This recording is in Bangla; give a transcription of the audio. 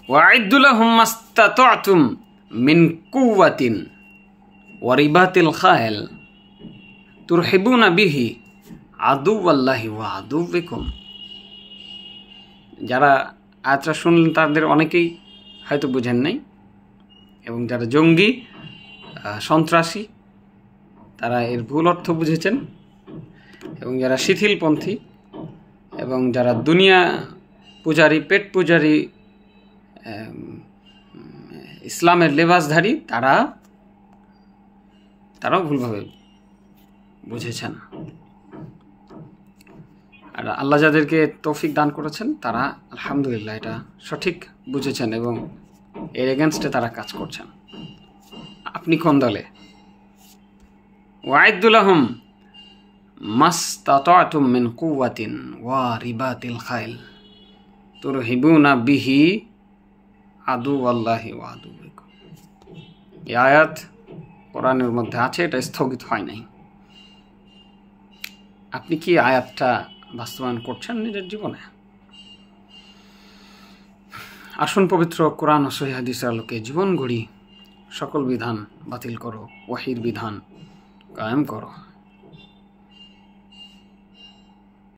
ওয়াইদ্দু লাহুম মাস্তাতা'তুম মিন কুওয়াতিন ওয়া রিবাতিল খায়ল তুরহিবুনা বিহি আদুওয়াল্লাহি ওয়া আদুওয়াকুম। যারা আয়াতটা শুনলেন তাদের অনেকেই হয়তো বুঝেন নাই, এবং যারা জঙ্গি সন্ত্রাসী তারা এর ভুল অর্থ বুঝেছেন, এবং যারা শিথিলপন্থী এবং যারা দুনিয়া পূজারী, পেট পূজারী, ইসলামের লেবাসধারী তারাও ভুলভাবে বুঝেছেন। আর আল্লাহ যাদেরকে তৌফিক দান করেছেন তারা আলহামদুলিল্লাহ এটা সঠিক বুঝেছেন এবং এর এগেনস্টে তারা কাজ করছেন। আপনি কোন দলে? ওয়াইদ্দু লাহুম মাস্তাতা'তুম মিন কুওয়াতিন ওয়া রিবাতিল খাইল তুরহিবুনা বিহি আদুওয়াল্লাহি ওয়া আদুওয়াকুম। এই আয়াত কোরআনের মধ্যে আছে, এটা স্থগিত হয় নাই। আপনি কি আয়াতটা বাস্তবায়ন করছেন নিজের জীবনে? আসুন পবিত্র কোরআন ও সহিহ হাদিসের আলোকে জীবন গড়ি। সকল বিধান বাতিল করো, ওয়াহির বিধান কায়েম করো।